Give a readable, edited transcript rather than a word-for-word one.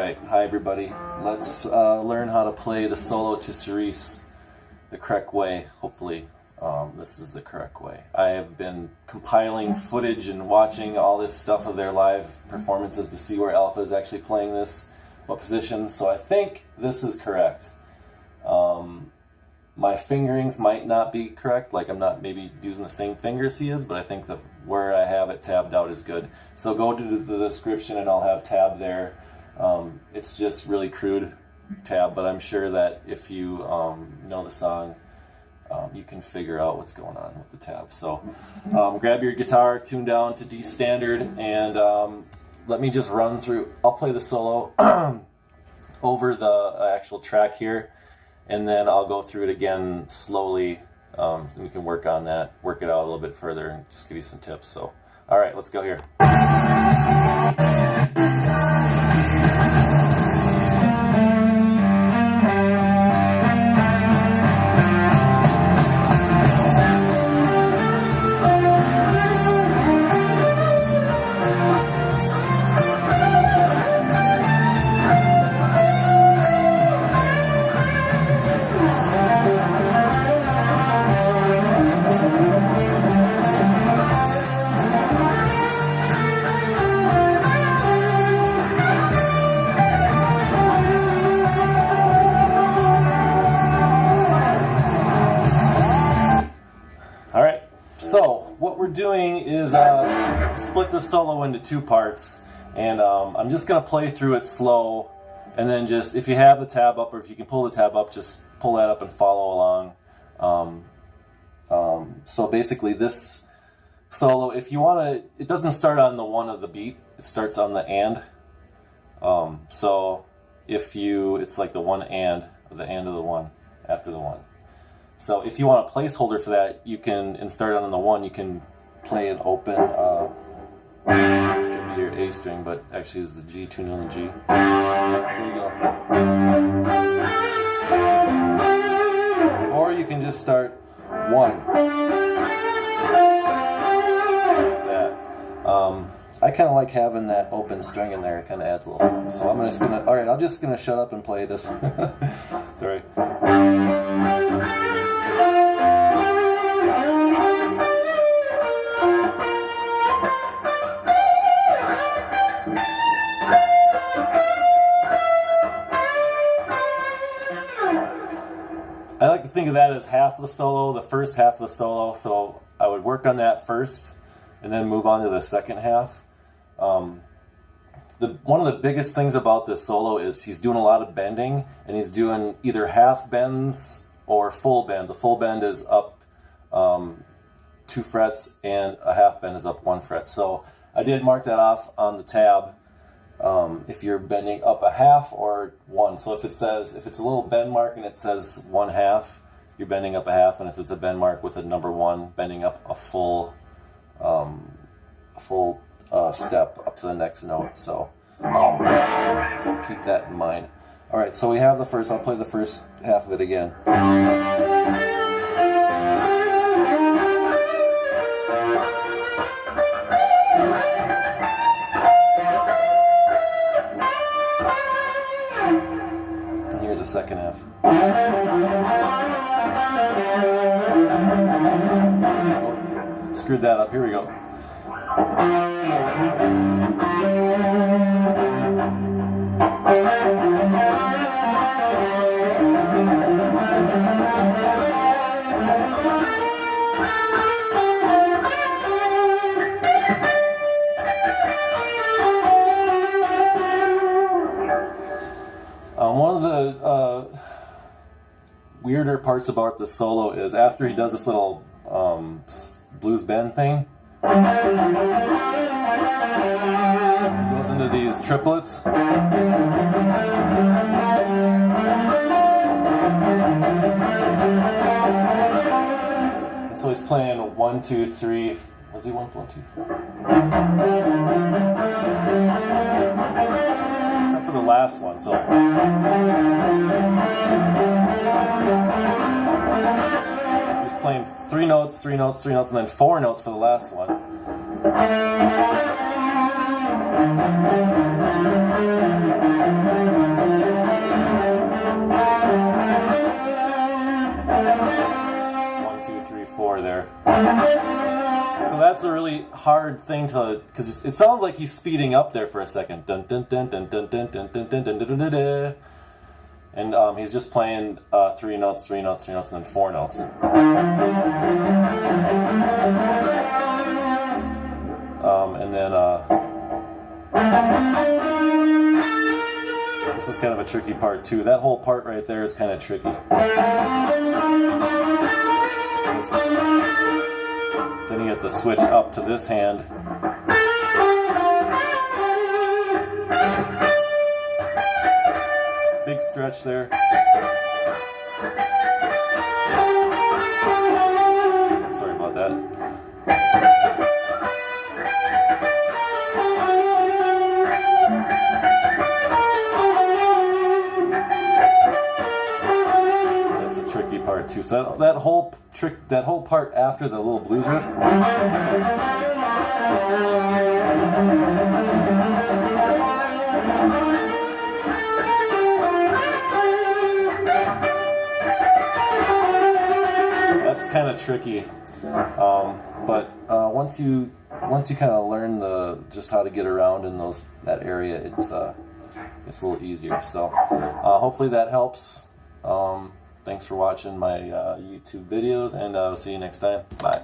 Alright, hi everybody. Let's learn how to play the solo to Cirice the correct way, hopefully. This is the correct way. I have been compiling footage and watching all this stuff of their live performances to see where Alpha is actually playing this, what position, so I think this is correct. My fingerings might not be correct, like I'm not maybe using the same fingers he is, but I think where I have it tabbed out is good. So go to the description and I'll have tab there. It's just really crude tab, but I'm sure that if you know the song, you can figure out what's going on with the tab. So grab your guitar, tune down to D standard, and let me just run through. I'll play the solo over the actual track here, and then I'll go through it again slowly, and we can work on that, work it out a little bit further, and just give you some tips. So, all right, let's go here. So what we're doing is split the solo into two parts, and I'm just going to play through it slow, and then just, if you have the tab up, or if you can pull the tab up, just pull that up and follow along. So basically this solo, if you want to, it doesn't start on the one of the beat, it starts on the and. So if you, it's like the one and, or the and of the one, after the one. So if you want a placeholder for that, you can, and start on the one, you can play an open, should be your A string, but actually is the G, tune on the G. So you go. Or you can just start one. Like that. I kind of like having that open string in there, it kind of adds a little something. So I'm just going to, alright, I'm just going to shut up and play this. Sorry. I like to think of that as half of the solo, the first half of the solo, so I would work on that first and then move on to the second half. One of the biggest things about this solo is he's doing a lot of bending, and he's doing either half bends or full bends. A full bend is up 2 frets, and a half bend is up 1 fret. So I did mark that off on the tab. If you're bending up a half or 1. So if it says, if it's a little bend mark and it says 1/2, you're bending up a half, and if it's a bend mark with a number 1, bending up a full step up to the next note. So just keep that in mind. Alright, so we have the first, I'll play the first half of it again. Here's the second half. Oh, screwed that up. Here we go. One of the weirder parts about the solo is after he does this little blues bend thing, he goes into these triplets. And so he's playing 1, 2, 3. Was he 1, 1, 2? Except for the last one, so. He's playing 3 notes, 3 notes, 3 notes, and then 4 notes for the last one. hard thing to, because it sounds like he's speeding up there for a second. Dun dun dun dun dun dun dun dun dun dun dun dun dun. And he's just playing 3 notes, 3 notes, 3 notes, and then 4 notes. And then this is kind of a tricky part too. That whole part right there is kind of tricky. Then you have to switch up to this hand. Big stretch there. Sorry about that. That's a tricky part too. So that whole part after the little blues riff. That's kind of tricky, but once you kind of learn just how to get around in that area, it's a little easier. So hopefully that helps. Thanks for watching my YouTube videos, and I'll see you next time. Bye.